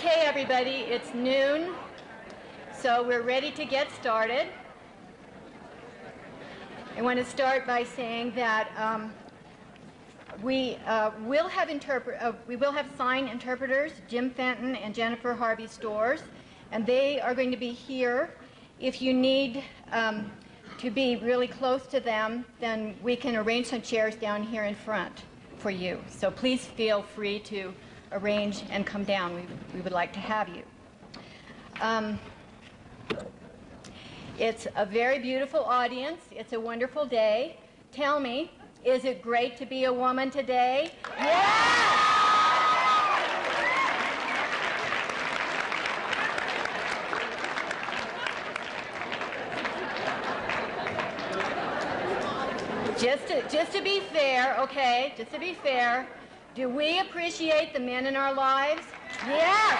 Okay, everybody, it's noon, so we're ready to get started. I want to start by saying that we will have sign interpreters, Jim Fenton and Jennifer Harvey Storrs, and they are going to be here. If you need to be really close to them, then we can arrange some chairs down here in front for you. So please feel free to arrange and come down. We would like to have you. It's a very beautiful audience. It's a wonderful day. Tell me, is it great to be a woman today? Yeah! Just to be fair, okay, just to be fair, do we appreciate the men in our lives? Yes!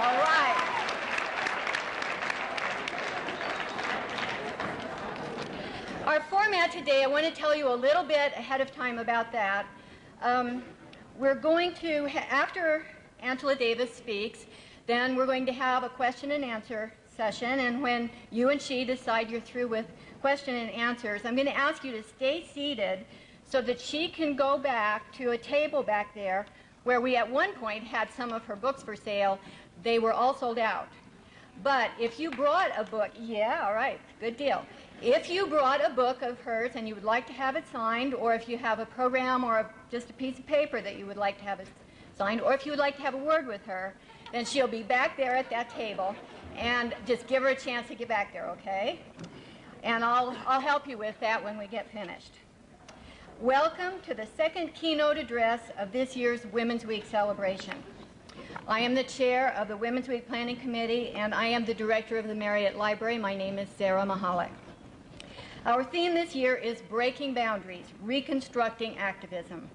All right. Our format today, I want to tell you a little bit ahead of time about that. We're going to, after Angela Davis speaks, then we're going to have a question and answer session, and when you and she decide you're through with question and answers, I'm going to ask you to stay seated so that she can go back to a table back there where we at one point had some of her books for sale. They were all sold out. But if you brought a book, yeah, all right, good deal. If you brought a book of hers and you would like to have it signed, or if you have a program or just a piece of paper that you would like to have it signed, or if you would like to have a word with her, then she'll be back there at that table, and just give her a chance to get back there, okay? And I'll help you with that when we get finished. Welcome to the second keynote address of this year's Women's Week celebration. I am the chair of the Women's Week Planning Committee, and I am the director of the Marriott Library. My name is Sarah Mahalik. Our theme this year is Breaking Boundaries, Reconstructing Activism.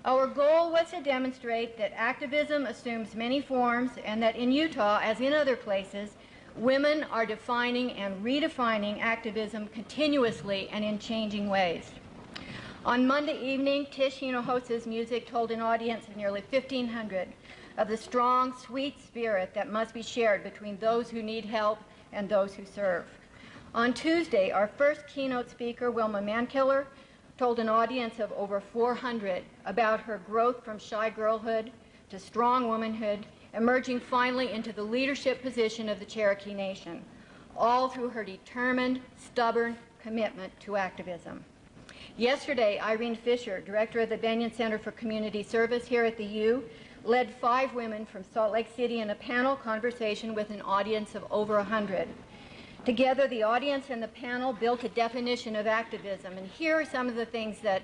Our goal was to demonstrate that activism assumes many forms and that in Utah, as in other places, women are defining and redefining activism continuously and in changing ways. On Monday evening, Tish Hinojosa's music told an audience of nearly 1,500 of the strong, sweet spirit that must be shared between those who need help and those who serve. On Tuesday, our first keynote speaker, Wilma Mankiller, told an audience of over 400 about her growth from shy girlhood to strong womanhood, emerging finally into the leadership position of the Cherokee Nation, all through her determined, stubborn commitment to activism. Yesterday, Irene Fisher, director of the Bennion Center for Community Service here at the U, led 5 women from Salt Lake City in a panel conversation with an audience of over 100. Together, the audience and the panel built a definition of activism, and here are some of the things that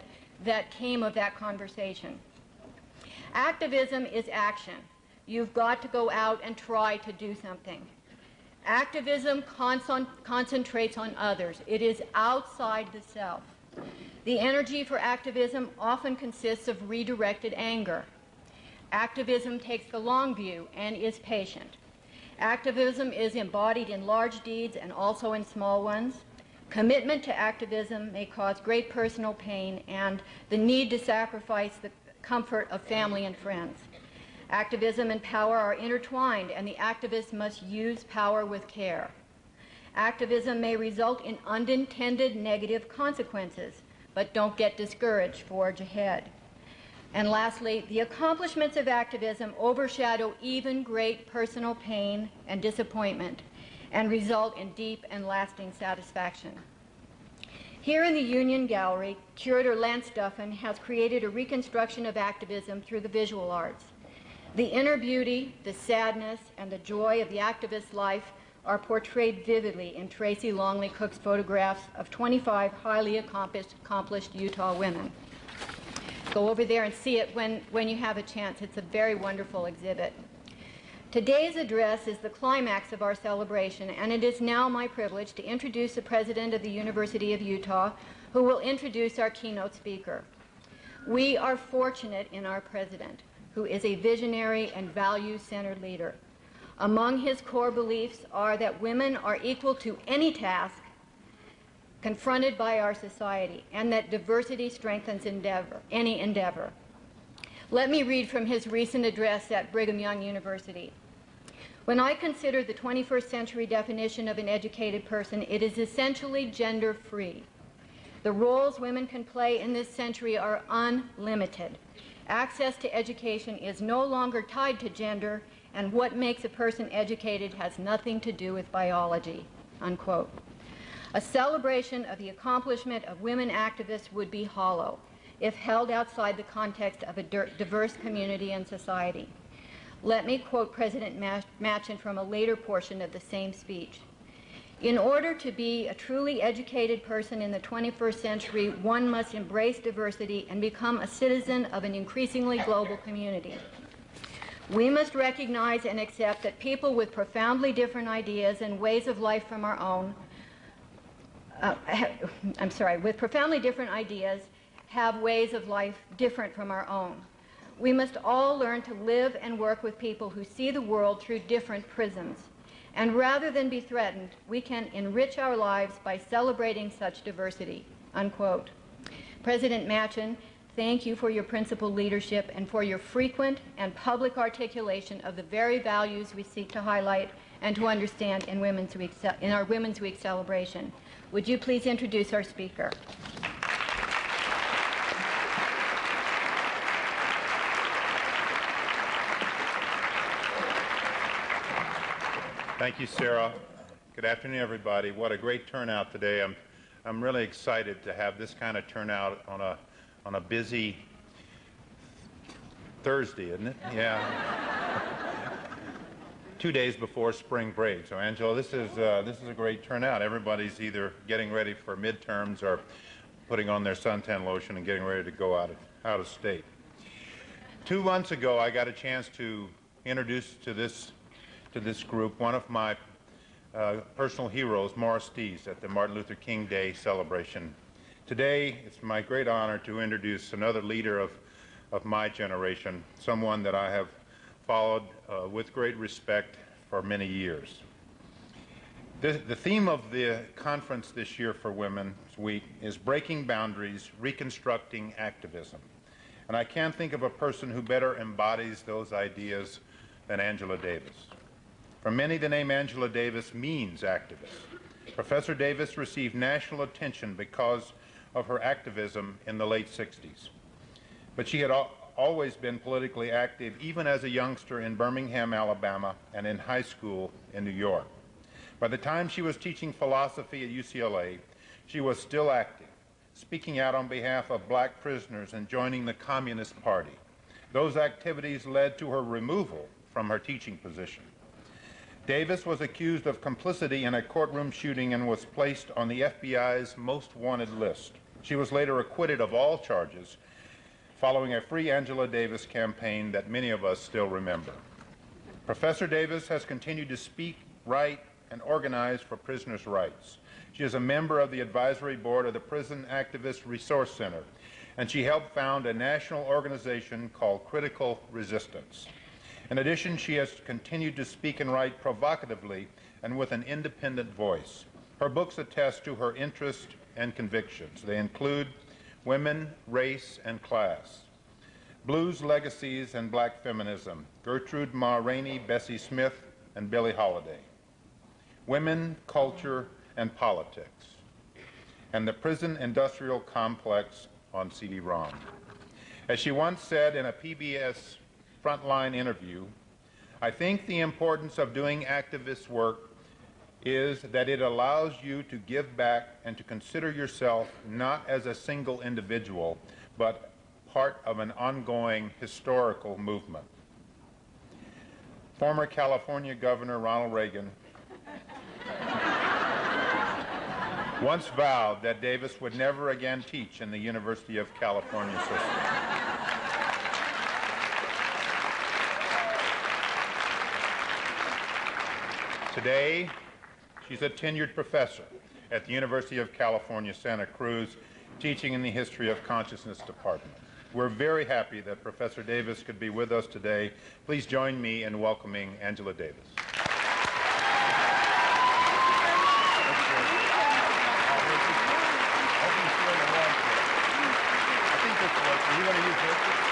came of that conversation. Activism is action. You've got to go out and try to do something. Activism concentrates on others. It is outside the self. The energy for activism often consists of redirected anger. Activism takes the long view and is patient. Activism is embodied in large deeds and also in small ones. Commitment to activism may cause great personal pain and the need to sacrifice the comfort of family and friends. Activism and power are intertwined, and the activist must use power with care. Activism may result in unintended negative consequences, but don't get discouraged, forge ahead. And lastly, the accomplishments of activism overshadow even great personal pain and disappointment and result in deep and lasting satisfaction. Here in the Union Gallery, curator Lance Duffin has created a reconstruction of activism through the visual arts. The inner beauty, the sadness, and the joy of the activist's life are portrayed vividly in Tracy Longley Cook's photographs of 25 highly accomplished Utah women. Go over there and see it when you have a chance. It's a very wonderful exhibit. Today's address is the climax of our celebration, and it is now my privilege to introduce the president of the University of Utah, who will introduce our keynote speaker. We are fortunate in our president, who is a visionary and values-centered leader. Among his core beliefs are that women are equal to any task confronted by our society, and that diversity strengthens any endeavor. Let me read from his recent address at Brigham Young University. When I consider the 21st century definition of an educated person, it is essentially gender-free. The roles women can play in this century are unlimited. Access to education is no longer tied to gender, and what makes a person educated has nothing to do with biology, unquote. A celebration of the accomplishment of women activists would be hollow if held outside the context of a diverse community and society. Let me quote President Machen from a later portion of the same speech. In order to be a truly educated person in the 21st century, one must embrace diversity and become a citizen of an increasingly global community. We must recognize and accept that people with profoundly different ideas and ways of life from our own, with profoundly different ideas, have ways of life different from our own. We must all learn to live and work with people who see the world through different prisms. And rather than be threatened, we can enrich our lives by celebrating such diversity, unquote. President Machen, thank you for your principled leadership and for your frequent and public articulation of the very values we seek to highlight and to understand in our Women's Week celebration. Would you please introduce our speaker? Thank you, Sarah. Good afternoon, everybody. What a great turnout today. I'm really excited to have this kind of turnout on a busy Thursday, isn't it? Yeah. 2 days before spring break. So, Angela, this is a great turnout. Everybody's either getting ready for midterms or putting on their suntan lotion and getting ready to go out of state. 2 months ago, I got a chance to introduce to this group one of my personal heroes, Morris Dees, at the Martin Luther King Day celebration. Today, it's my great honor to introduce another leader of my generation, someone that I have followed with great respect for many years. The theme of the conference this year for Women's Week is Breaking Boundaries, Reconstructing Activism. And I can't think of a person who better embodies those ideas than Angela Davis. For many, the name Angela Davis means activist. Professor Davis received national attention because of her activism in the late 60s. But she had always been politically active, even as a youngster in Birmingham, Alabama, and in high school in New York. By the time she was teaching philosophy at UCLA, she was still active, speaking out on behalf of black prisoners and joining the Communist Party. Those activities led to her removal from her teaching position. Davis was accused of complicity in a courtroom shooting and was placed on the FBI's most wanted list. She was later acquitted of all charges following a Free Angela Davis campaign that many of us still remember. Professor Davis has continued to speak, write, and organize for prisoners' rights. She is a member of the advisory board of the Prison Activist Resource Center, and she helped found a national organization called Critical Resistance. In addition, she has continued to speak and write provocatively and with an independent voice. Her books attest to her interest and convictions. They include Women, Race, and Class, Blues, Legacies, and Black Feminism, Gertrude Ma Rainey, Bessie Smith, and Billie Holiday, Women, Culture, and Politics, and the Prison Industrial Complex on CD-ROM. As she once said in a PBS Frontline interview, I think the importance of doing activist work is that it allows you to give back and to consider yourself not as a single individual, but part of an ongoing historical movement. Former California Governor Ronald Reagan once vowed that Davis would never again teach in the University of California system. Today, she's a tenured professor at the University of California, Santa Cruz, teaching in the History of Consciousness department. We're very happy that Professor Davis could be with us today. Please join me in welcoming Angela Davis. I think this works. Are you going to use this?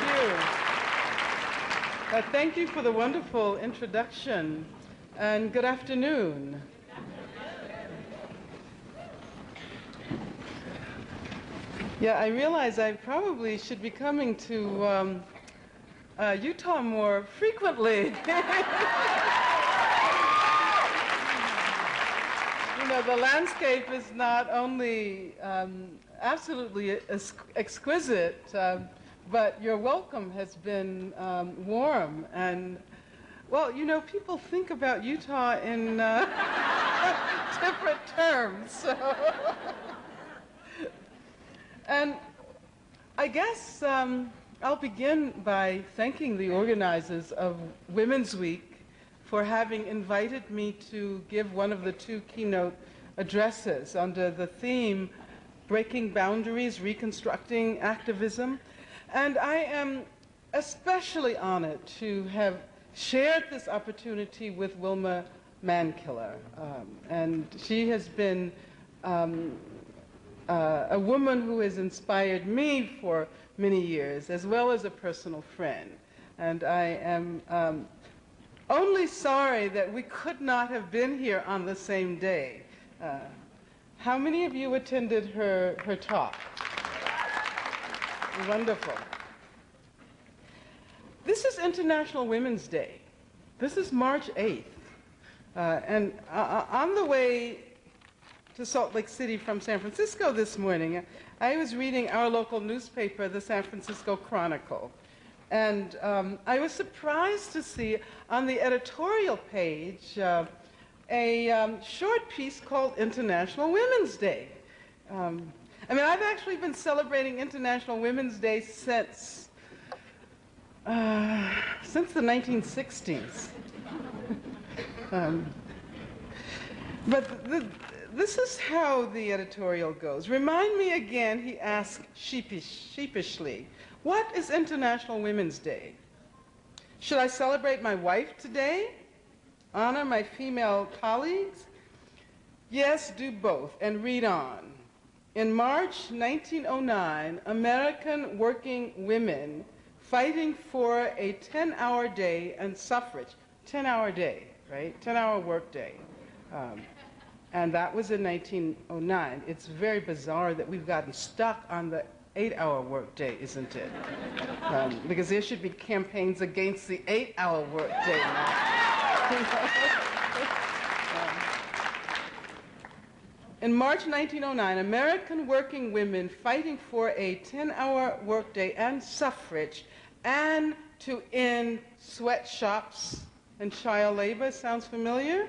you. Thank you for the wonderful introduction, and good afternoon. Yeah, I realize I probably should be coming to Utah more frequently. You know, the landscape is not only absolutely exquisite, but your welcome has been warm. And, well, you know, people think about Utah in different terms. So. And I guess I'll begin by thanking the organizers of Women's Week for having invited me to give one of the two keynote addresses under the theme, Breaking Boundaries, Reconstructing Activism. And I am especially honored to have shared this opportunity with Wilma Mankiller. And she has been a woman who has inspired me for many years, as well as a personal friend. And I am only sorry that we could not have been here on the same day. How many of you attended her talk? Wonderful. This is International Women's Day. This is March 8th. And on the way to Salt Lake City from San Francisco this morning, I was reading our local newspaper, the San Francisco Chronicle. And I was surprised to see on the editorial page a short piece called International Women's Day. I mean, I've actually been celebrating International Women's Day since the 1960s. But this is how the editorial goes. Remind me again, he asked sheepishly, what is International Women's Day? Should I celebrate my wife today? Honor my female colleagues? Yes, do both, and read on. In March 1909, American working women fighting for a 10-hour day and suffrage, 10-hour day, right? 10-hour work day. And that was in 1909. It's very bizarre that we've gotten stuck on the 8-hour workday, isn't it? Because there should be campaigns against the 8-hour workday now. In March 1909, American working women fighting for a 10-hour workday and suffrage and to end sweatshops and child labor. Sounds familiar?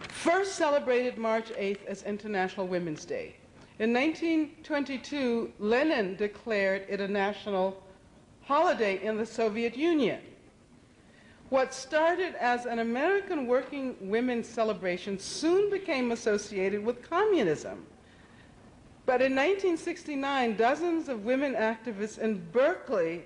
First celebrated March 8th as International Women's Day. In 1922, Lenin declared it a national holiday in the Soviet Union. What started as an American working women's celebration soon became associated with communism. But in 1969, dozens of women activists in Berkeley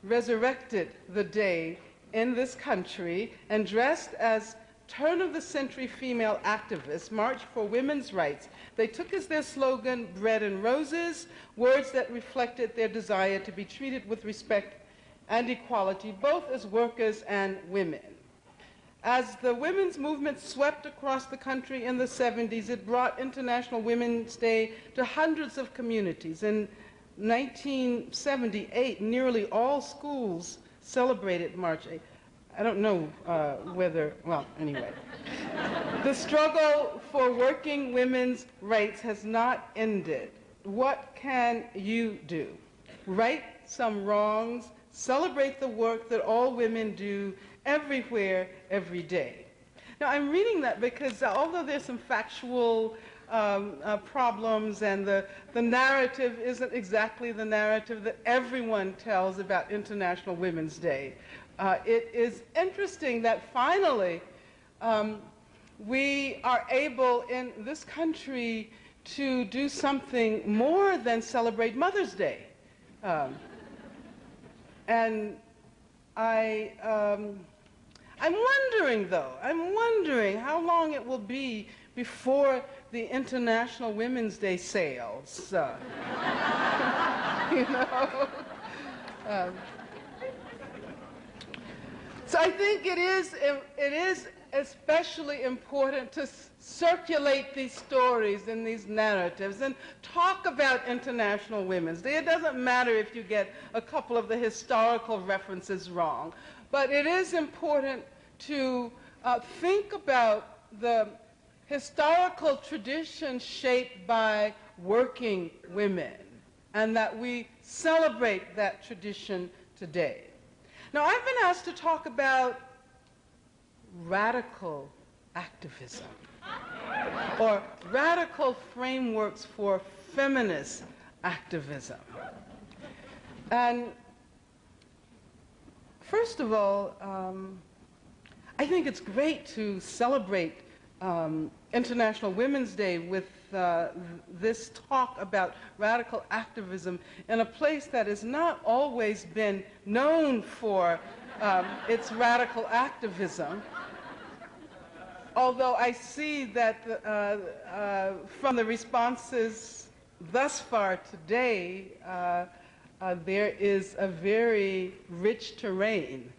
resurrected the day in this country and dressed as turn-of-the-century female activists marched for women's rights. They took as their slogan, bread and roses, words that reflected their desire to be treated with respect and equality, both as workers and women. As the women's movement swept across the country in the 70s, it brought International Women's Day to hundreds of communities. In 1978, nearly all schools celebrated March 8th. I don't know whether, well, anyway. The struggle for working women's rights has not ended. What can you do? Right some wrongs, celebrate the work that all women do everywhere, every day. Now, I'm reading that because although there's some factual problems and the narrative isn't exactly the narrative that everyone tells about International Women's Day, it is interesting that finally we are able in this country to do something more than celebrate Mother's Day. And I'm wondering, though, how long it will be before the International Women's Day sales you know. So I think it is especially important to circulate these stories and these narratives and talk about International Women's Day. It doesn't matter if you get a couple of the historical references wrong, but it is important to think about the historical tradition shaped by working women, and that we celebrate that tradition today. Now, I've been asked to talk about radical activism, or radical frameworks for feminist activism. And first of all, I think it's great to celebrate International Women's Day with this talk about radical activism in a place that has not always been known for its radical activism. Although I see that from the responses thus far today, there is a very rich terrain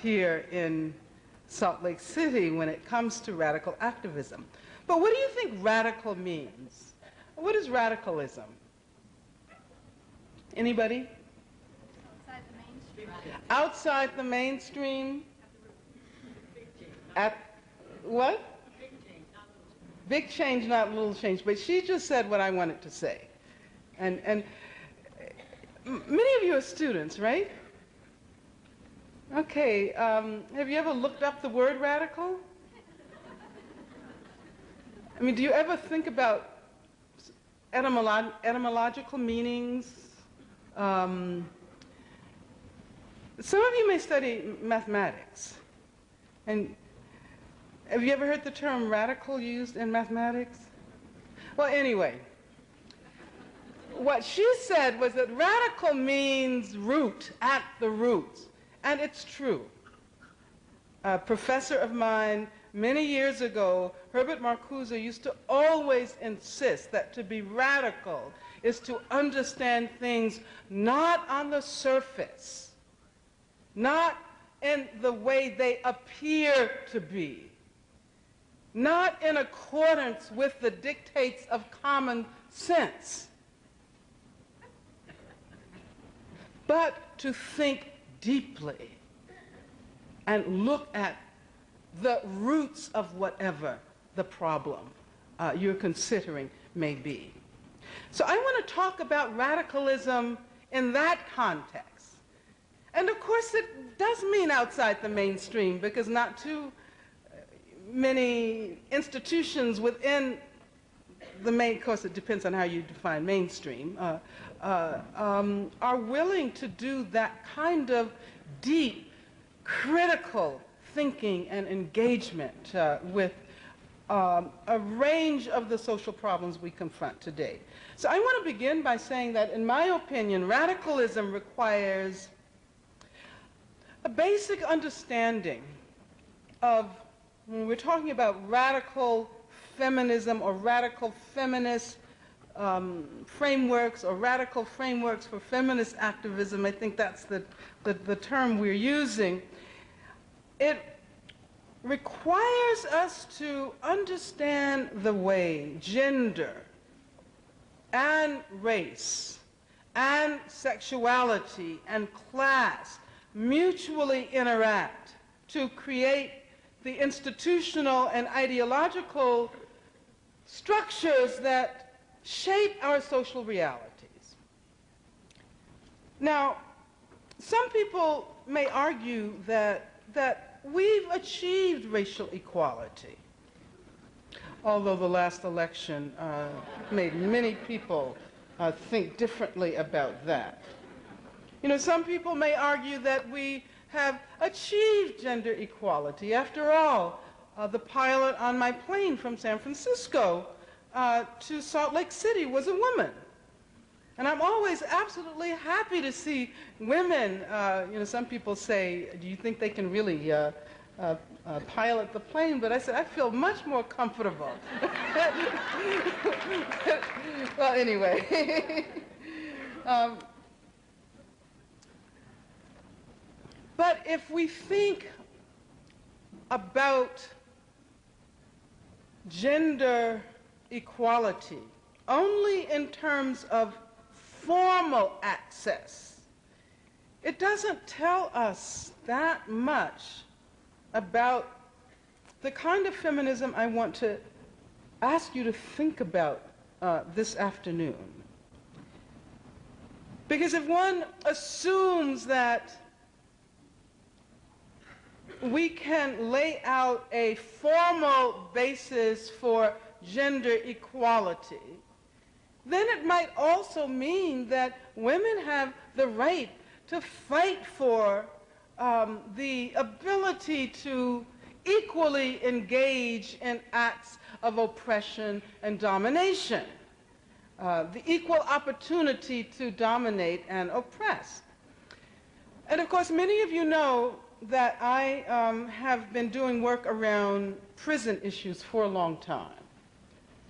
here in Salt Lake City when it comes to radical activism. But what do you think radical means? What is radicalism? Anybody? Outside the mainstream. Outside the mainstream? At what? Big change, not little change. But she just said what I wanted to say. And many of you are students, right? Okay, have you ever looked up the word radical? I mean, do you ever think about etymological meanings? Some of you may study mathematics. And have you ever heard the term radical used in mathematics? Well, anyway, what she said was that radical means root, at the roots. And it's true. A professor of mine many years ago, Herbert Marcuse, used to always insist that to be radical is to understand things not on the surface, not in the way they appear to be, not in accordance with the dictates of common sense, but to think deeply and look at the roots of whatever the problem you're considering may be. So I want to talk about radicalism in that context. And of course it does mean outside the mainstream, because not too many institutions within the main, of course it depends on how you define mainstream, are willing to do that kind of deep, critical thinking and engagement with a range of the social problems we confront today. So I want to begin by saying that, in my opinion, radicalism requires a basic understanding of, when we're talking about radical feminism or radical feminist frameworks or radical frameworks for feminist activism, I think that's the term we're using. It requires us to understand the way gender and race and sexuality and class mutually interact to create the institutional and ideological structures that shape our social realities. Now, some people may argue that we've achieved racial equality, although the last election made many people think differently about that. You know, some people may argue that we have achieved gender equality. After all, the pilot on my plane from San Francisco to Salt Lake City was a woman. And I'm always absolutely happy to see women. You know, some people say, do you think they can really pilot the plane? But I said, I feel much more comfortable. Well, anyway. But if we think about gender equality only in terms of formal access, it doesn't tell us that much about the kind of feminism I want to ask you to think about this afternoon. Because if one assumes that we can lay out a formal basis for gender equality, then it might also mean that women have the right to fight for the ability to equally engage in acts of oppression and domination, the equal opportunity to dominate and oppress. And of course, many of you know that I have been doing work around prison issues for a long time.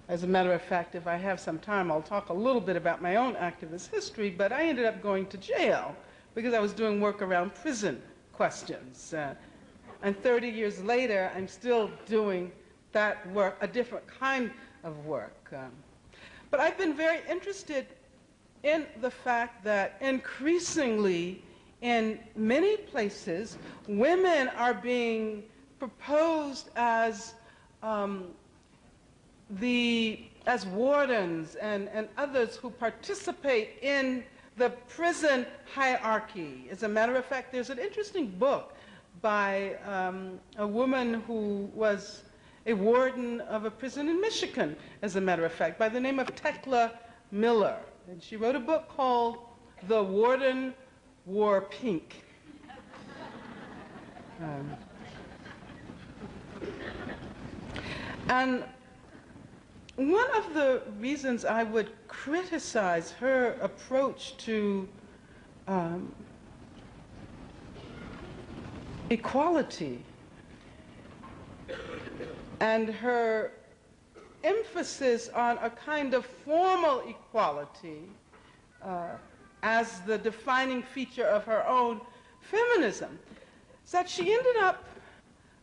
As a matter of fact, if I have some time, I'll talk a little bit about my own activist history, but I ended up going to jail because I was doing work around prison questions. And 30 years later, I'm still doing that work, a different kind of work. But I've been very interested in the fact that increasingly, in many places, women are being proposed as wardens and others who participate in the prison hierarchy. As a matter of fact, there's an interesting book by a woman who was a warden of a prison in Michigan, as a matter of fact, by the name of Tekla Miller. And she wrote a book called The Warden Wore Pink. And one of the reasons I would criticize her approach to equality and her emphasis on a kind of formal equality as the defining feature of her own feminism, is that she ended up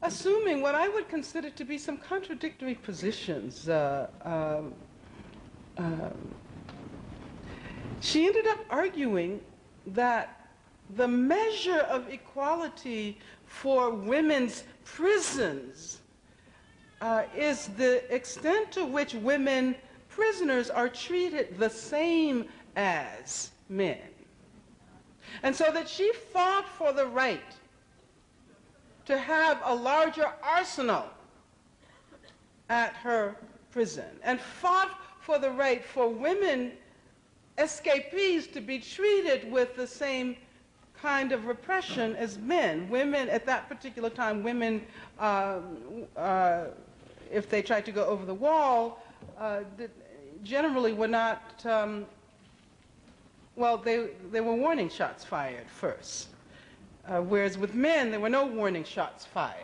assuming what I would consider to be some contradictory positions. She ended up arguing that the measure of equality for women's prisons is the extent to which women prisoners are treated the same as men. And so that she fought for the right to have a larger arsenal at her prison, and fought for the right for women escapees to be treated with the same kind of repression as men. Women, at that particular time, women, if they tried to go over the wall, generally were not, well, they were warning shots fired first. Whereas with men, there were no warning shots fired.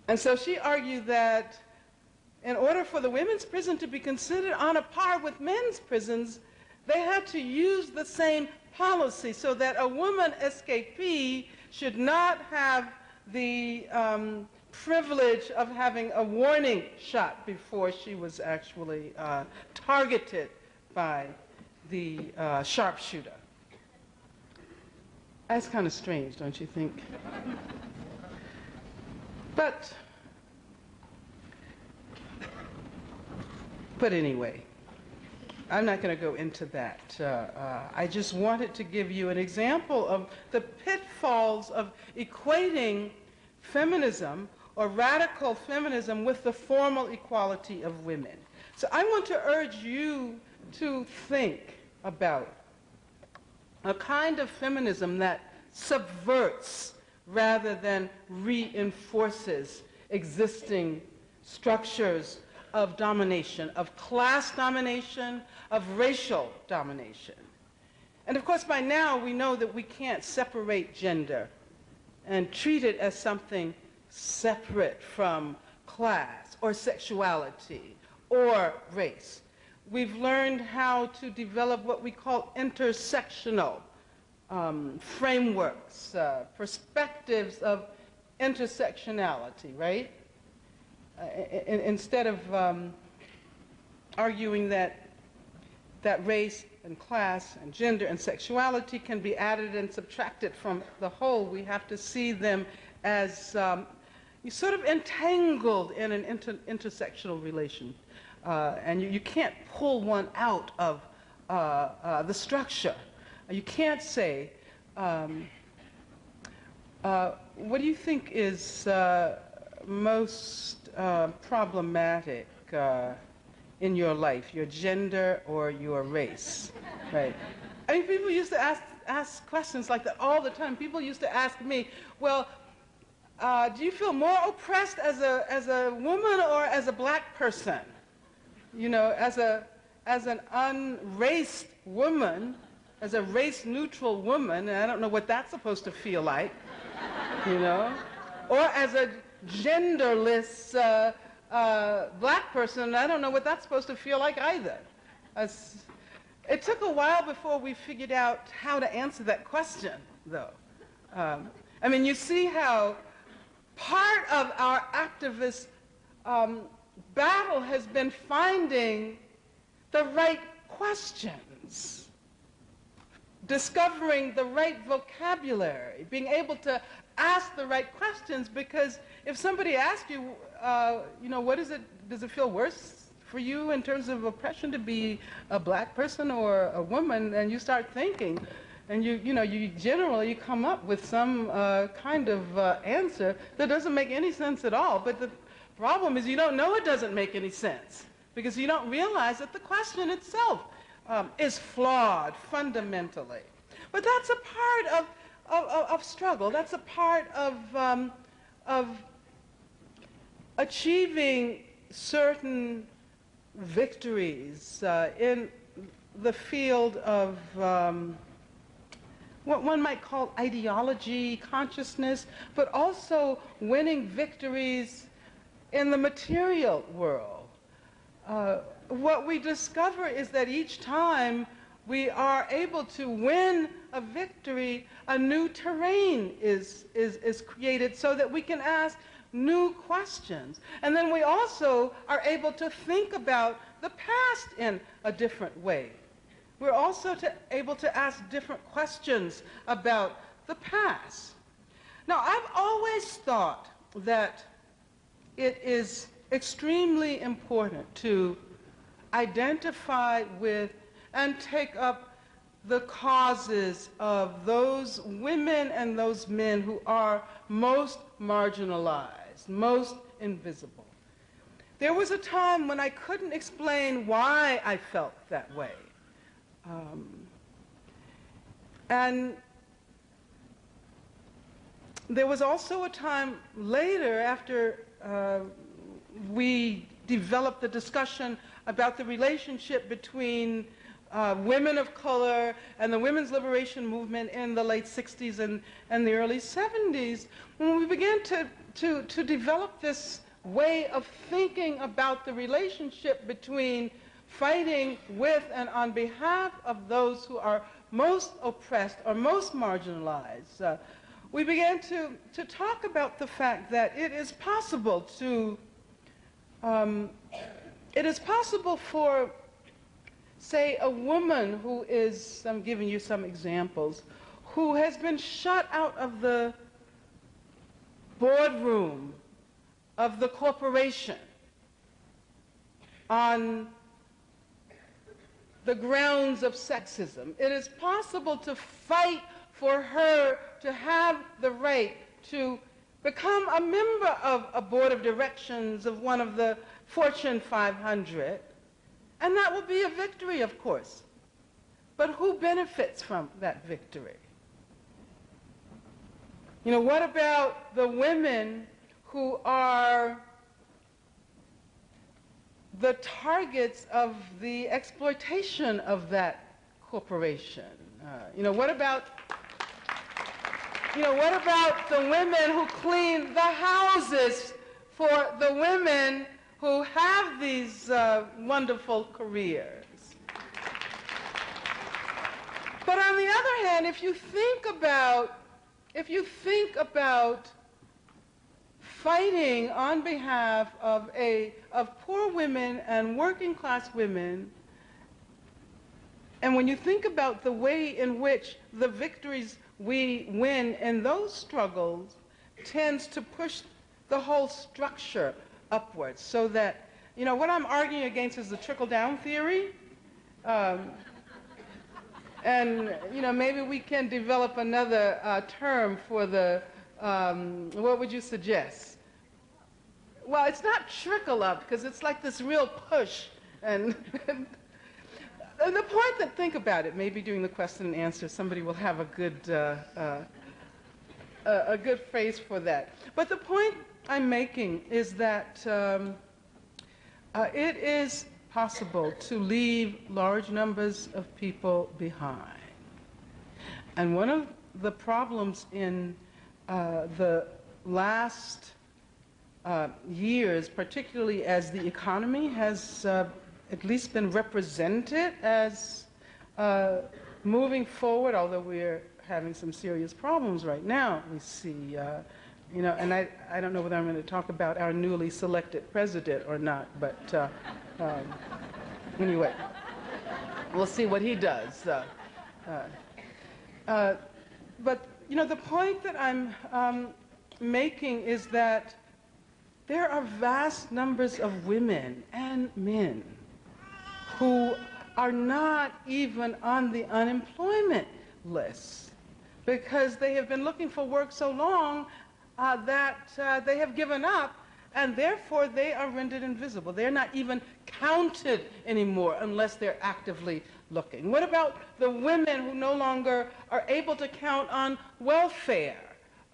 And so she argued that in order for the women's prison to be considered on a par with men's prisons, they had to use the same policy so that a woman escapee should not have the privilege of having a warning shot before she was actually targeted by the sharpshooter. That's kind of strange, don't you think? But anyway, I'm not going to go into that. I just wanted to give you an example of the pitfalls of equating feminism or radical feminism with the formal equality of women. So I want to urge you to think about a kind of feminism that subverts rather than reinforces existing structures of domination, of class domination, of racial domination. And of course, by now, we know that we can't separate gender and treat it as something separate from class or sexuality or race. we've learned how to develop what we call intersectional frameworks, perspectives of intersectionality, right? Instead of arguing that race and class and gender and sexuality can be added and subtracted from the whole, we have to see them as sort of entangled in an intersectional relation. And you can't pull one out of the structure. You can't say, what do you think is most problematic in your life, your gender or your race, right? I mean, people used to ask questions like that all the time. People used to ask me, well, do you feel more oppressed as a woman or as a black person? You know, as an unraced woman, as a race-neutral woman, and I don't know what that's supposed to feel like, you know, or as a genderless black person, and I don't know what that's supposed to feel like either. It took a while before we figured out how to answer that question, though. I mean, you see how part of our activist battle has been finding the right questions, discovering the right vocabulary, being able to ask the right questions, because if somebody asks you, you know, what is it, does it feel worse for you in terms of oppression to be a black person or a woman, and you start thinking, and you generally come up with some kind of answer that doesn't make any sense at all. But the problem is you don't know it doesn't make any sense, because you don't realize that the question itself is flawed fundamentally. But that's a part of struggle. That's a part of achieving certain victories in the field of what one might call ideology, consciousness, but also winning victories in the material world. What we discover is that each time we are able to win a victory, a new terrain is created so that we can ask new questions. And then we also are able to think about the past in a different way. We're also able to ask different questions about the past. Now, I've always thought that it is extremely important to identify with and take up the causes of those women and those men who are most marginalized, most invisible. There was a time when I couldn't explain why I felt that way. And there was also a time later, after we developed the discussion about the relationship between women of color and the women's liberation movement in the late 60s and the early 70s, when we began to develop this way of thinking about the relationship between fighting with and on behalf of those who are most oppressed or most marginalized, we began to talk about the fact that it is possible for, say, a woman who is, I'm giving you some examples, who has been shut out of the boardroom of the corporation on the grounds of sexism. It is possible to fight for her to have the right to become a member of a board of directions of one of the Fortune 500, and that will be a victory, of course. But who benefits from that victory? You know, what about the women who are the targets of the exploitation of that corporation? What about the women who clean the houses for the women who have these wonderful careers. But on the other hand, if you think about fighting on behalf of poor women and working class women, and when you think about the way in which the victories we win in those struggles tends to push the whole structure upwards, so that, you know, what I'm arguing against is the trickle-down theory. And, you know, maybe we can develop another term for the, what would you suggest? Well, it's not trickle up, because it's like this real push. And the point that, think about it, maybe during the question and answer, somebody will have a good phrase for that. But the point I'm making is that it is possible to leave large numbers of people behind. And one of the problems in the last years, particularly as the economy has at least been represented as moving forward, although we're having some serious problems right now, we see, you know, and I don't know whether I'm going to talk about our newly selected president or not, but anyway, we'll see what he does. But, you know, the point that I'm making is that there are vast numbers of women and men who are not even on the unemployment list because they have been looking for work so long that they have given up, and therefore they are rendered invisible. They're not even counted anymore unless they're actively looking. What about the women who no longer are able to count on welfare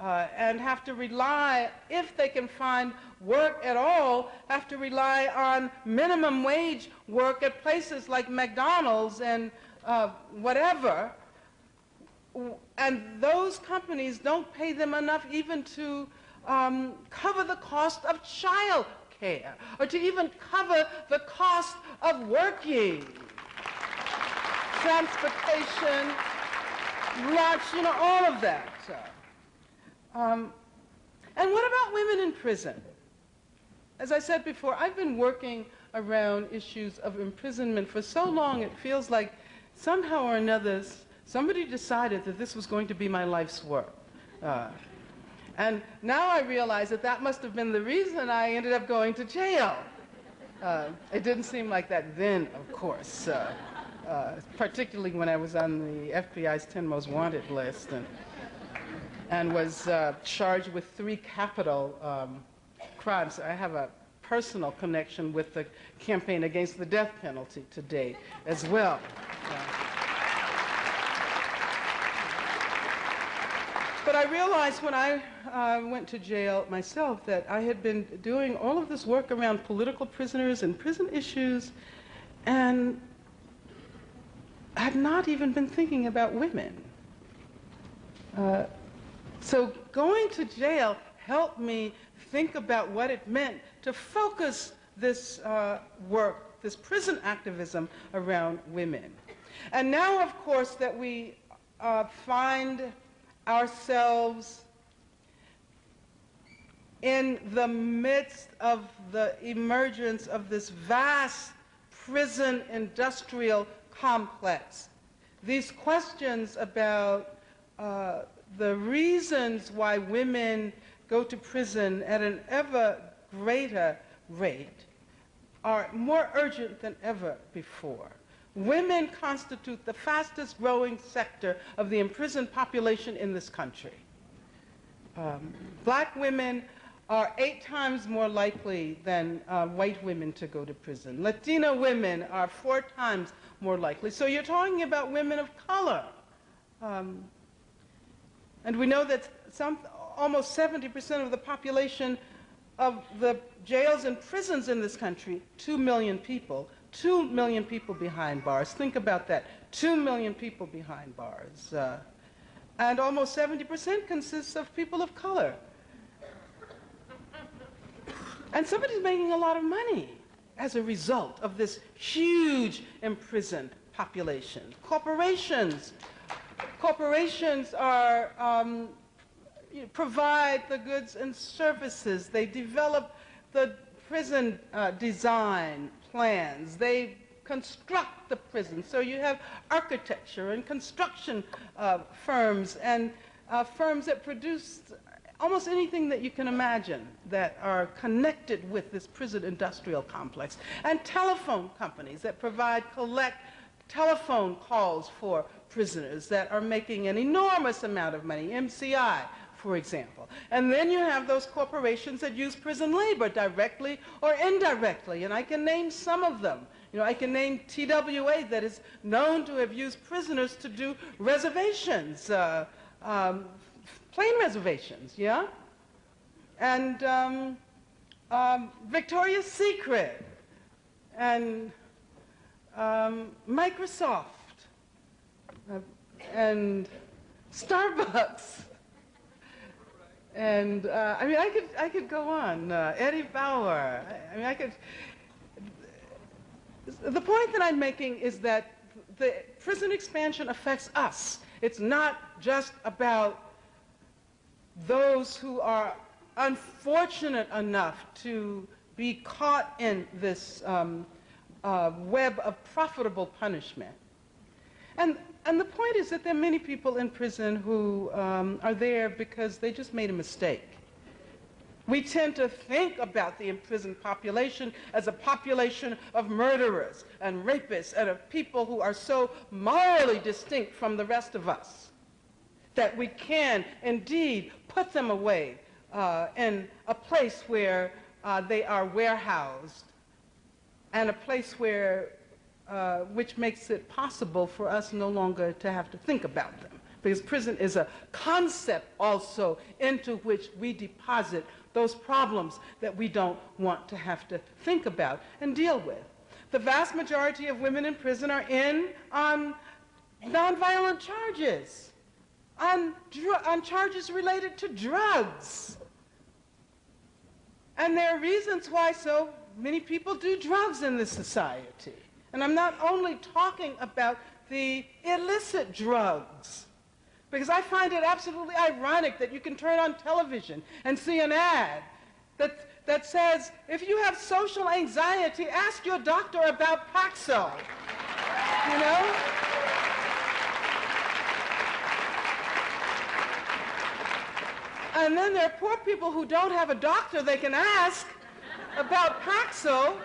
and have to rely, if they can find work at all, have to rely on minimum wage work at places like McDonald's and whatever, and those companies don't pay them enough even to cover the cost of child care, or to even cover the cost of working, transportation, lunch, you know, all of that. And what about women in prison? As I said before, I've been working around issues of imprisonment for so long, it feels like somehow or another somebody decided that this was going to be my life's work. And now I realize that that must have been the reason I ended up going to jail. It didn't seem like that then, of course, particularly when I was on the FBI's 10 Most Wanted list and was charged with 3 capital crimes. I have a personal connection with the campaign against the death penalty today as well. But I realized when I went to jail myself that I had been doing all of this work around political prisoners and prison issues, and had not even been thinking about women. So going to jail helped me think about what it meant to focus this work, this prison activism, around women. And now, of course, that we find ourselves in the midst of the emergence of this vast prison industrial complex, these questions about the reasons why women go to prison at an ever greater rate are more urgent than ever before. Women constitute the fastest growing sector of the imprisoned population in this country. Black women are 8 times more likely than white women to go to prison. Latina women are 4 times more likely. So you're talking about women of color. And we know that almost 70% of the population of the jails and prisons in this country, 2 million people, 2 million people behind bars. Think about that, 2 million people behind bars. And almost 70% consists of people of color. And somebody's making a lot of money as a result of this huge imprisoned population. Corporations are, provide the goods and services. They develop the prison design plans. They construct the prison. So you have architecture and construction firms and firms that produce almost anything that you can imagine that are connected with this prison industrial complex. And telephone companies that collect telephone calls for prisoners that are making an enormous amount of money, MCI, for example. And then you have those corporations that use prison labor directly or indirectly, and I can name some of them. I can name TWA that is known to have used prisoners to do reservations, plane reservations, yeah? And Victoria's Secret, and Microsoft, and Starbucks, and I could go on. Eddie Bauer. The point that I'm making is that the prison expansion affects us. It's not just about those who are unfortunate enough to be caught in this web of profitable punishment. And the point is that there are many people in prison who are there because they just made a mistake. We tend to think about the imprisoned population as a population of murderers and rapists and of people who are so morally distinct from the rest of us that we can indeed put them away in a place where they are warehoused, and a place where which makes it possible for us no longer to have to think about them. Because prison is a concept also into which we deposit those problems that we don't want to have to think about and deal with. The vast majority of women in prison are in on nonviolent charges, on charges related to drugs. And there are reasons why so many people do drugs in this society. And I'm not only talking about the illicit drugs, because I find it absolutely ironic that you can turn on television and see an ad that says, if you have social anxiety, ask your doctor about Paxil. You know? And then there are poor people who don't have a doctor they can ask about Paxil.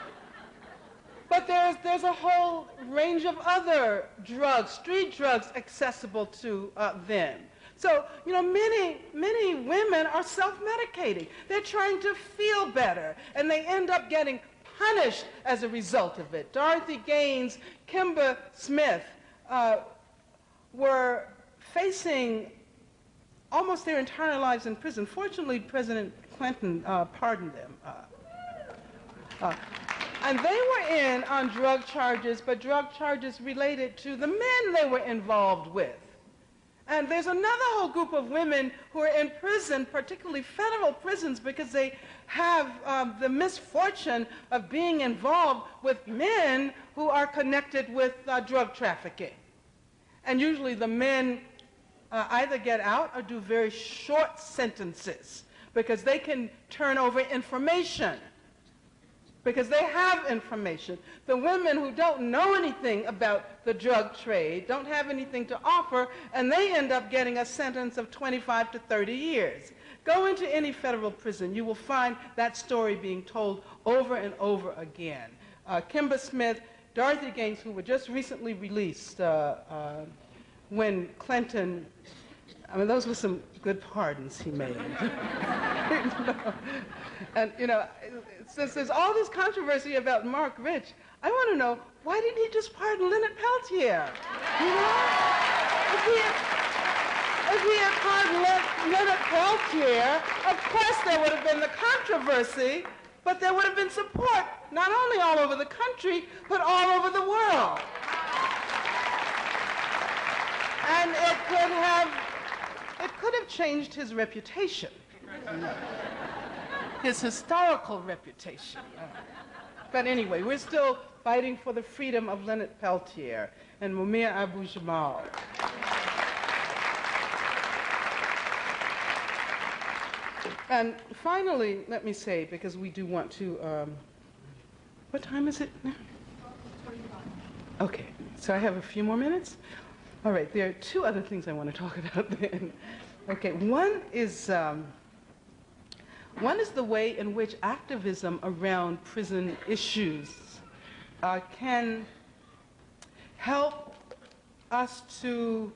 But there's a whole range of other drugs, street drugs, accessible to them. So, many women are self-medicating. They're trying to feel better, and they end up getting punished as a result of it. Dorothy Gaines, Kimber Smith were facing almost their entire lives in prison. Fortunately, President Clinton pardoned them. And they were in on drug charges, but drug charges related to the men they were involved with. And there's another whole group of women who are in prison, particularly federal prisons, because they have the misfortune of being involved with men who are connected with drug trafficking. And usually the men either get out or do very short sentences because they can turn over information. Because they have information. The women who don't know anything about the drug trade don't have anything to offer, and they end up getting a sentence of 25 to 30 years. Go into any federal prison. You will find that story being told over and over again. Kimber Smith, Dorothy Gaines, who were just recently released when Clinton, those were some good pardons he made. And, since there's all this controversy about Mark Rich, I want to know, why didn't he just pardon Leonard Peltier? If he had pardoned Leonard Peltier, of course there would have been the controversy, but there would have been support, not only all over the country, but all over the world. And it could have changed his reputation. his historical reputation. But anyway, we're still fighting for the freedom of Leonard Peltier and Mumia Abu-Jamal. And finally, let me say, because we do want to, what time is it now? Okay, so I have a few more minutes. All right, there are two other things I want to talk about then. Okay, one is the way in which activism around prison issues can help us to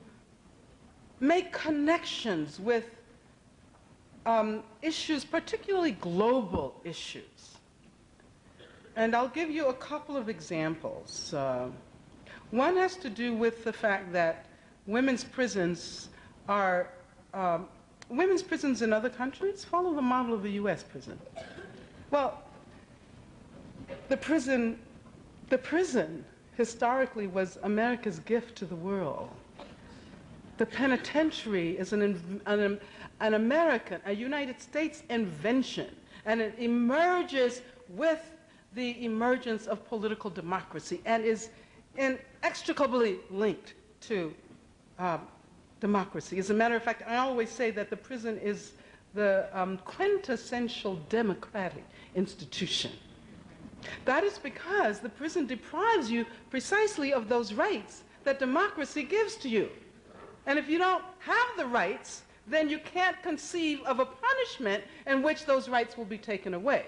make connections with issues, particularly global issues. And I'll give you a couple of examples. One has to do with the fact that women's prisons are, women's prisons in other countries follow the model of the US prison. Well, the prison historically was America's gift to the world. The penitentiary is an American, a United States invention, and it emerges with the emergence of political democracy and is inextricably linked to democracy. As a matter of fact, I always say that the prison is the quintessential democratic institution. That is because the prison deprives you precisely of those rights that democracy gives to you. And if you don't have the rights, then you can't conceive of a punishment in which those rights will be taken away.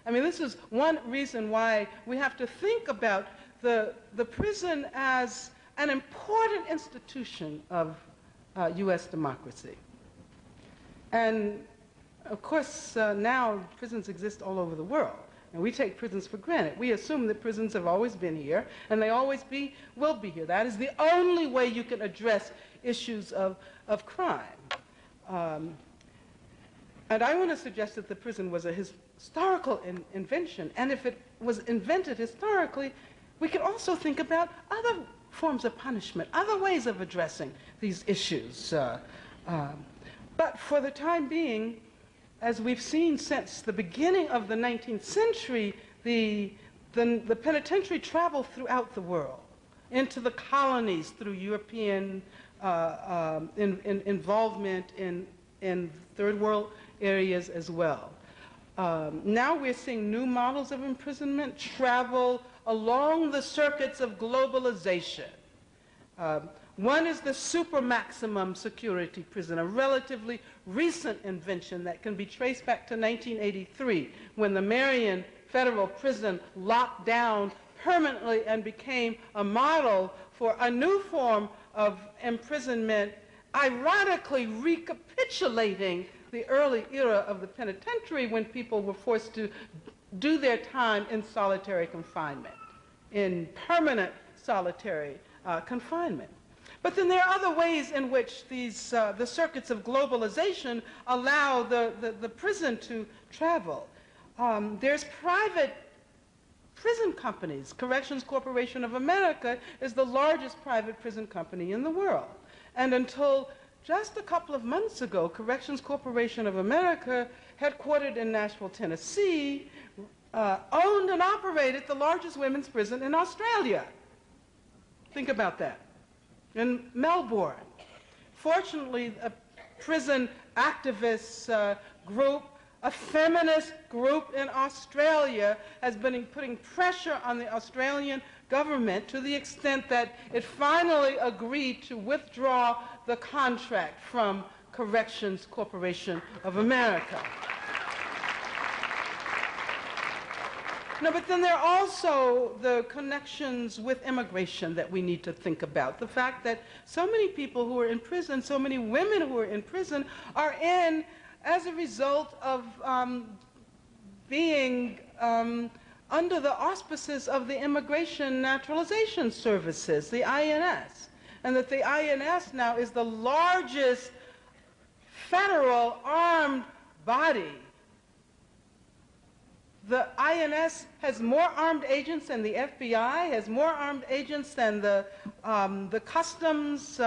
I mean, this is one reason why we have to think about the prison as an important institution of US democracy. And of course, now prisons exist all over the world. And we take prisons for granted. We assume that prisons have always been here, and they always will be here. That is the only way you can address issues of crime. And I want to suggest that the prison was a historical invention. And if it was invented historically, we could also think about other forms of punishment, other ways of addressing these issues. But for the time being, as we've seen since the beginning of the 19th century, the penitentiary traveled throughout the world, into the colonies through European involvement in third world areas as well. Now we're seeing new models of imprisonment travel along the circuits of globalization. One is the super maximum security prison, a relatively recent invention that can be traced back to 1983, when the Marion Federal Prison locked down permanently and became a model for a new form of imprisonment, ironically recapitulating the early era of the penitentiary when people were forced to do their time in solitary confinement, in permanent solitary confinement. But then there are other ways in which these, the circuits of globalization allow the prison to travel. There's private prison companies. Corrections Corporation of America is the largest private prison company in the world. And until just a couple of months ago, Corrections Corporation of America, headquartered in Nashville, Tennessee, owned and operated the largest women's prison in Australia. Think about that. In Melbourne. Fortunately, a prison activist group, a feminist group in Australia, has been putting pressure on the Australian government to the extent that it finally agreed to withdraw the contract from Corrections Corporation of America. No, but then there are also the connections with immigration that we need to think about. The fact that so many people who are in prison, so many women who are in prison, are in as a result of being under the auspices of the Immigration Naturalization Services, the INS. And that the INS now is the largest federal armed body. The INS has more armed agents than the FBI, has more armed agents than the customs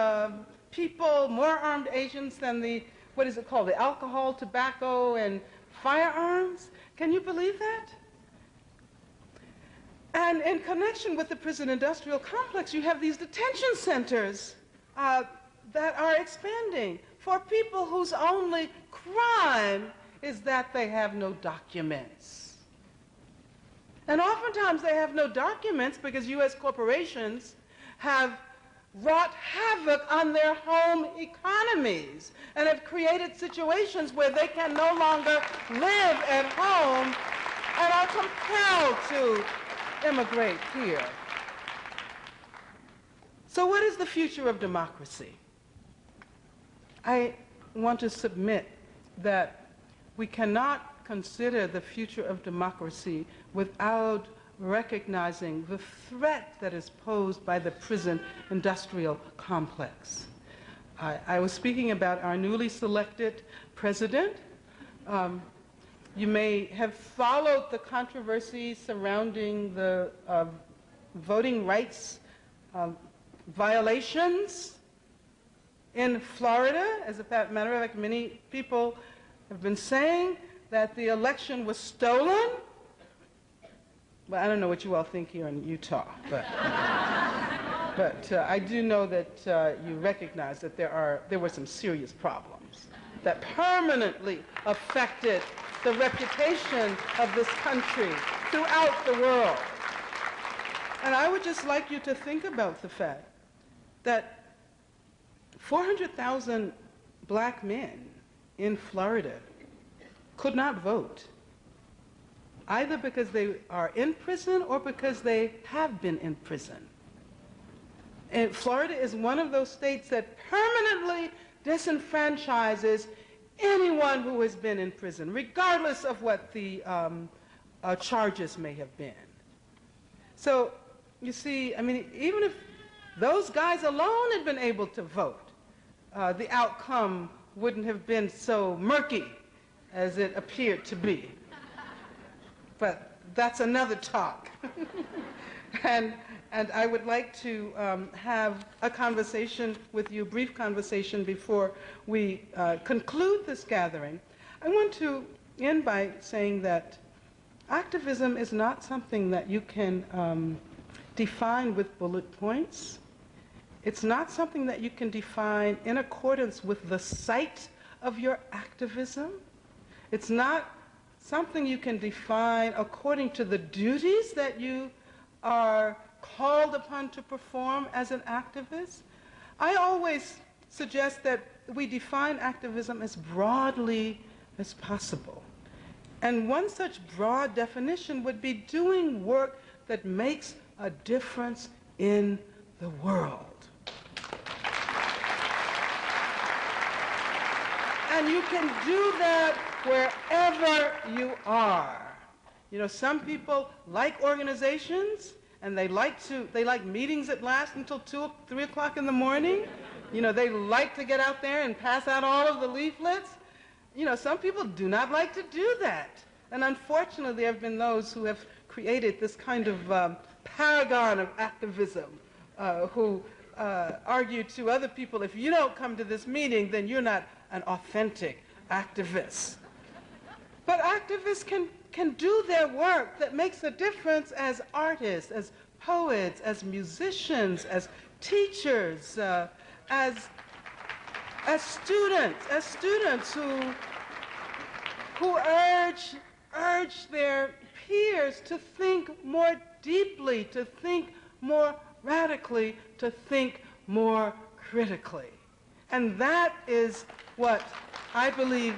people, more armed agents than the, what is it called, the Alcohol, Tobacco, and firearms. Can you believe that? And in connection with the prison industrial complex, you have these detention centers that are expanding for people whose only crime is that they have no documents. And oftentimes they have no documents because U.S. corporations have wrought havoc on their home economies and have created situations where they can no longer live at home and are compelled to immigrate here. So what is the future of democracy? I want to submit that we cannot consider the future of democracy without recognizing the threat that is posed by the prison industrial complex. I was speaking about our newly selected president. You may have followed the controversy surrounding the voting rights violations in Florida. As a matter of fact, many people have been saying that the election was stolen. Well, I don't know what you all think here in Utah, but I do know that you recognize that there were some serious problems that permanently affected the reputation of this country throughout the world. And I would just like you to think about the fact that 400,000 black men in Florida could not vote, either because they are in prison or because they have been in prison. And Florida is one of those states that permanently disenfranchises anyone who has been in prison, regardless of what the charges may have been. So, you see, I mean, even if those guys alone had been able to vote, the outcome wouldn't have been so murky as it appeared to be. But that's another talk. And I would like to have a conversation with you, a brief conversation before we conclude this gathering. I want to end by saying that activism is not something that you can define with bullet points. It's not something that you can define in accordance with the site of your activism. It's not something you can define according to the duties that you are called upon to perform as an activist. I always suggest that we define activism as broadly as possible. And one such broad definition would be doing work that makes a difference in the world. And you can do that wherever you are. You know, some people like organizations, and they like meetings that last until 2, 3 o'clock in the morning. You know, they like to get out there and pass out all of the leaflets. You know, some people do not like to do that. And unfortunately, there have been those who have created this kind of paragon of activism, who argue to other people, if you don't come to this meeting, then you're not an authentic activist. But activists can do their work that makes a difference as artists, as poets, as musicians, as teachers, as students who urge their peers to think more deeply, to think more radically, to think more critically. And that is what I believe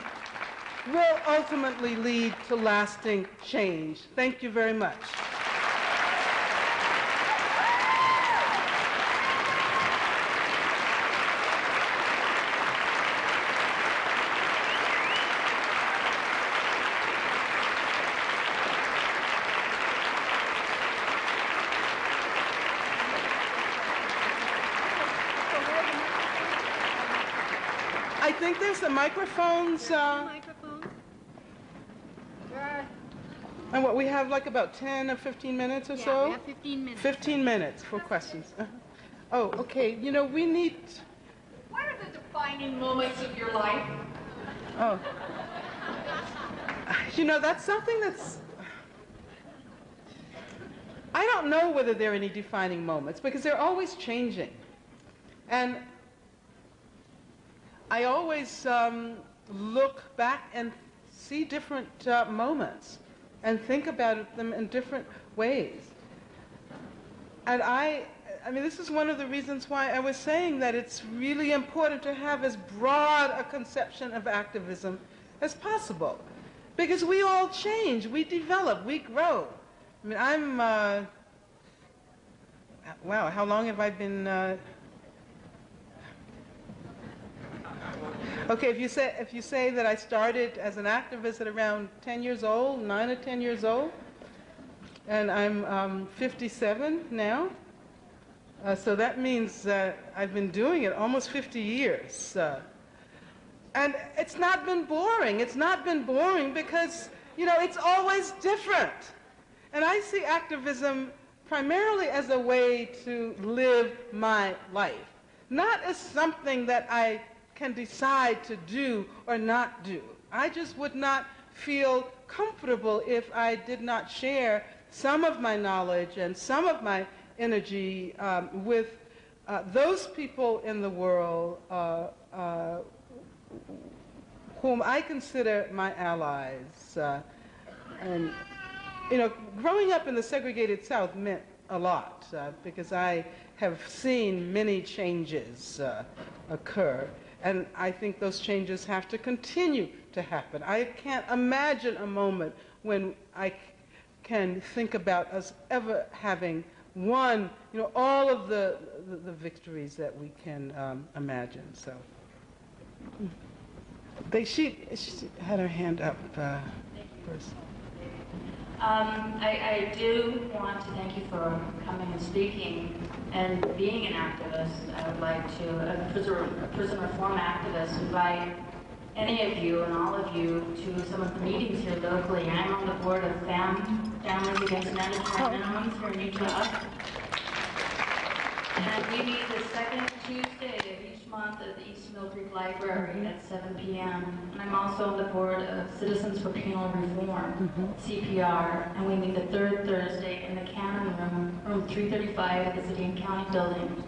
will ultimately lead to lasting change. Thank you very much. I think there's the microphones. And what, we have like about 10 or 15 minutes or so? Yeah, we have 15 minutes. 15 minutes for questions. Oh, okay. You know, we need... What are the defining moments of your life? Oh. You know, that's something that's, I don't know whether there are any defining moments because they're always changing. And I always look back and see different moments and think about them in different ways. And I mean, this is one of the reasons why I was saying that it's really important to have as broad a conception of activism as possible. Because we all change, we develop, we grow. I mean, I'm, wow, how long have I been, okay, if you say that I started as an activist at around 10 years old, 9 or 10 years old, and I'm 57 now, so that means I've been doing it almost 50 years. And it's not been boring. It's not been boring because, you know, it's always different. And I see activism primarily as a way to live my life, not as something that I can decide to do or not do. I just would not feel comfortable if I did not share some of my knowledge and some of my energy with those people in the world whom I consider my allies. And, you know, growing up in the segregated South meant a lot because I have seen many changes occur. And I think those changes have to continue to happen. I can't imagine a moment when I can think about us ever having won, you know, all of the victories that we can imagine. So, she had her hand up first. I do want to thank you for coming and speaking and being an activist. I would like to, a prison reform activist, invite any of you and all of you to some of the meetings here locally. I'm on the board of Families Against Mandatory Minimums here in Utah. And we meet the second Tuesday of each month at the East Mill Creek Library at 7 p.m. And I'm also on the board of Citizens for Penal Reform, CPR, and we meet the third Thursday in the Cannon Room, room 335 at the City and County Building.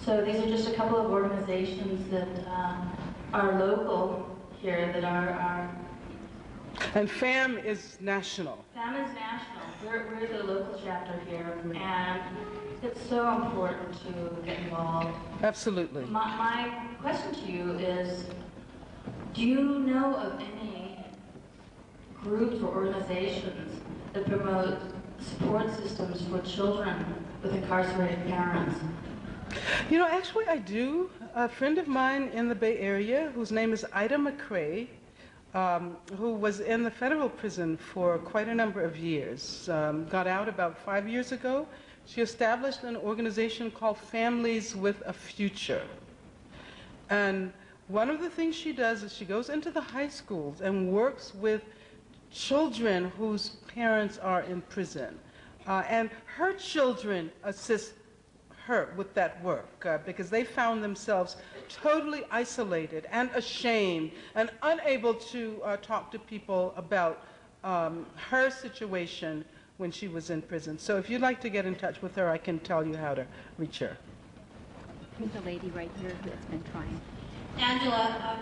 So these are just a couple of organizations that are local here that are And FAM is national. FAM is national. We're the local chapter here, and it's so important to get involved. Absolutely. My question to you is, do you know of any groups or organizations that promote support systems for children with incarcerated parents? You know, actually I do. A friend of mine in the Bay Area, whose name is Ida McCrae, who was in the federal prison for quite a number of years, got out about 5 years ago. She established an organization called Families with a Future. And one of the things she does is she goes into the high schools and works with children whose parents are in prison. And her children assist her with that work because they found themselves totally isolated and ashamed and unable to talk to people about her situation when she was in prison. So if you'd like to get in touch with her, I can tell you how to reach her. Here's a lady right here who has been trying. Angela,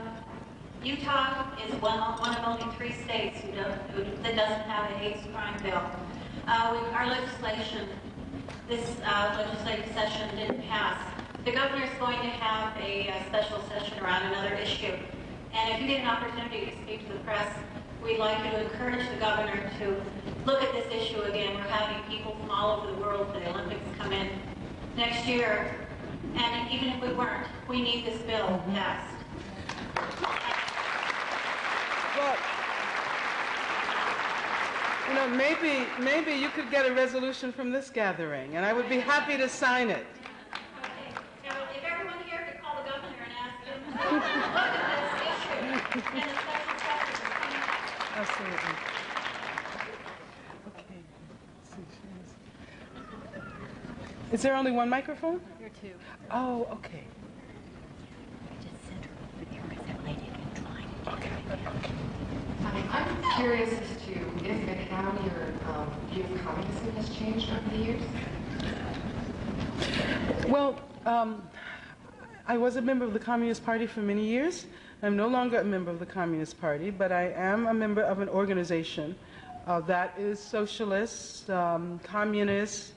Utah is one of only 3 states that doesn't have a hate crime bill. Our legislation, this legislative session didn't pass. The governor is going to have a special session around another issue. And if you get an opportunity to speak to the press, we'd like you to encourage the governor to look at this issue again. We're having people from all over the world for the Olympics come in next year. And even if we weren't, we need this bill passed. Well, you know, maybe you could get a resolution from this gathering, and I would be happy to sign it. Okay. Now, if everyone here could call the governor and ask him to look at this issue and the special session. Absolutely. Okay. Is there only one microphone? Here too. Oh, okay. I just sent her over there because that lady had been trying. Okay. Hi, curious as to if and how your view of communism has changed over the years. Well, I was a member of the Communist Party for many years. I'm no longer a member of the Communist Party, but I am a member of an organization that is socialist, communist,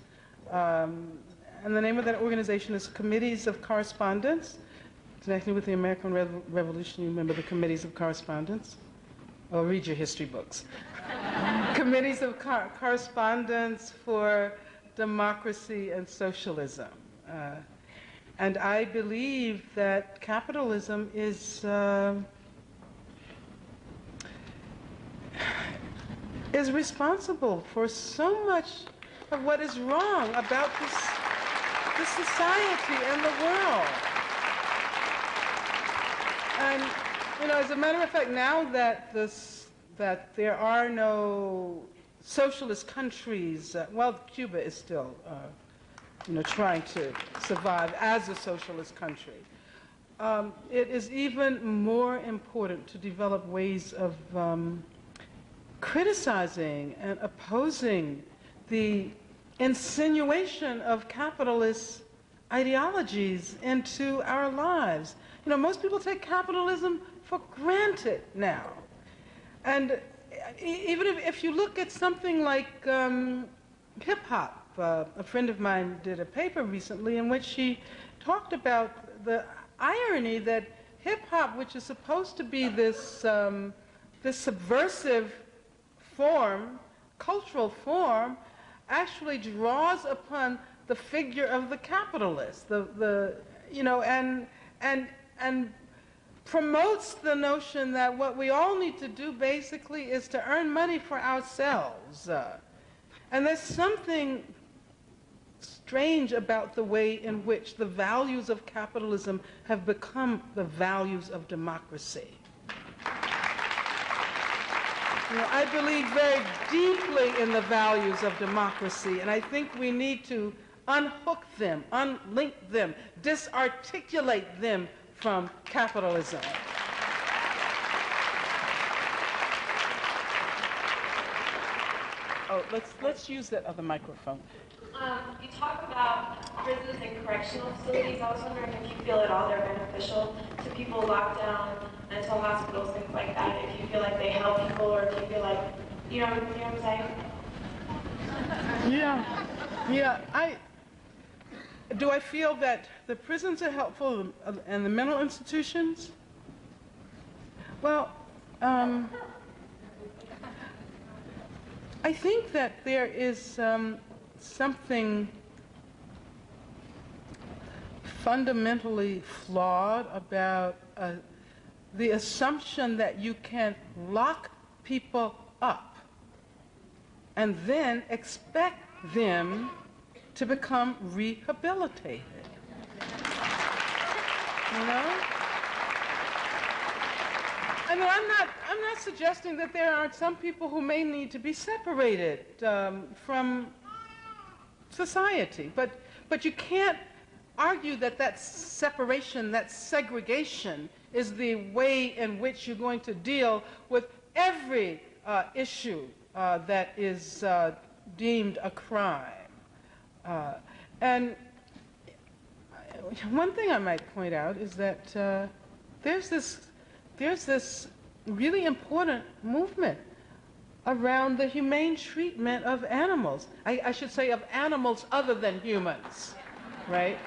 and the name of that organization is Committees of Correspondence. Connecting with the American Revolution, you remember the Committees of Correspondence? Oh, read your history books. Committees of Correspondence for Democracy and Socialism. And I believe that capitalism is responsible for so much of what is wrong about this society and the world. And, you know, as a matter of fact, now that there are no socialist countries, well, Cuba is still, trying to survive as a socialist country. It is even more important to develop ways of criticizing and opposing the insinuation of capitalist ideologies into our lives. You know, most people take capitalism for granted now. And even if you look at something like hip-hop, a friend of mine did a paper recently in which she talked about the irony that hip-hop, which is supposed to be this subversive form, cultural form, actually draws upon the figure of the capitalist, and promotes the notion that what we all need to do basically is to earn money for ourselves. And there's something strange about the way in which the values of capitalism have become the values of democracy. You know, I believe very deeply in the values of democracy, and I think we need to unhook them, unlink them, disarticulate them from capitalism. Oh, let's use that other microphone. You talk about prisons and correctional facilities. I was wondering if you feel at all they're beneficial to people locked down, mental hospitals, things like that. If you feel like they help people, or if you feel like, you know what I'm saying? Yeah. Do I feel that the prisons are helpful and the mental institutions? Well, I think that there is something fundamentally flawed about the assumption that you can lock people up and then expect them to become rehabilitated. You know? I mean, I'm not suggesting that there aren't some people who may need to be separated from society, but you can't argue that separation, that segregation, is the way in which you're going to deal with every issue that is deemed a crime. And one thing I might point out is that there's this really important movement around the humane treatment of animals. I should say of animals other than humans, right?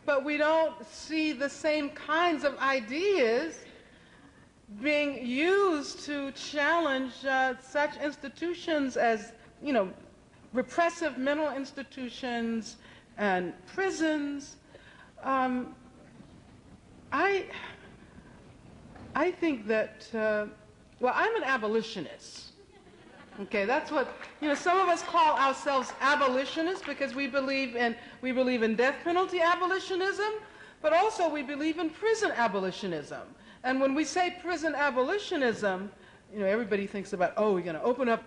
But we don't see the same kinds of ideas being used to challenge such institutions as, repressive mental institutions and prisons. I think that, well, I'm an abolitionist. Okay, that's what, some of us call ourselves abolitionists because we believe in death penalty abolitionism, but also we believe in prison abolitionism. And when we say prison abolitionism, everybody thinks about, we're going to open up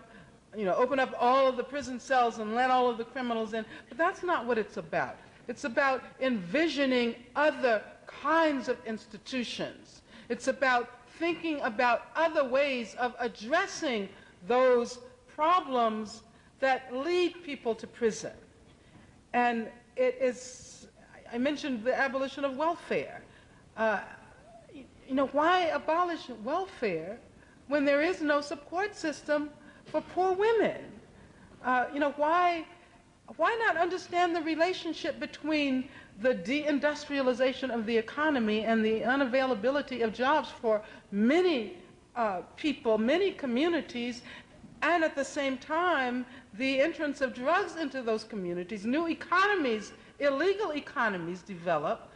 all of the prison cells and let all of the criminals in. But that's not what it's about. It's about envisioning other kinds of institutions. It's about thinking about other ways of addressing those problems that lead people to prison. And it is, I mentioned the abolition of welfare. You know, why abolish welfare when there is no support system for poor women? You know, why not understand the relationship between the deindustrialization of the economy and the unavailability of jobs for many people, many communities, and at the same time, the entrance of drugs into those communities? New economies, illegal economies develop,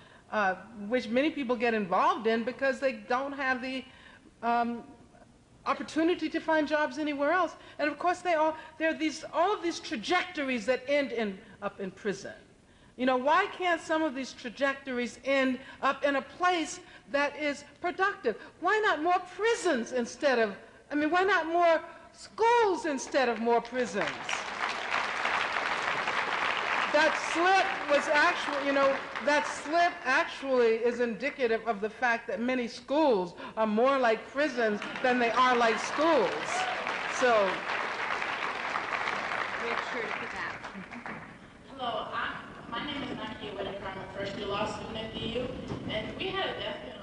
which many people get involved in because they don't have the opportunity to find jobs anywhere else. And of course, there are all of these trajectories that end up in prison. You know, why can't some of these trajectories end up in a place that is productive? Why not more prisons instead of, why not more schools instead of more prisons? That slip was actually, you know, that slip actually is indicative of the fact that many schools are more like prisons than they are like schools. So. Richard, back. Hello, my name is Nakia Whitaker. I'm a first-year law student at the U, and we had a death penalty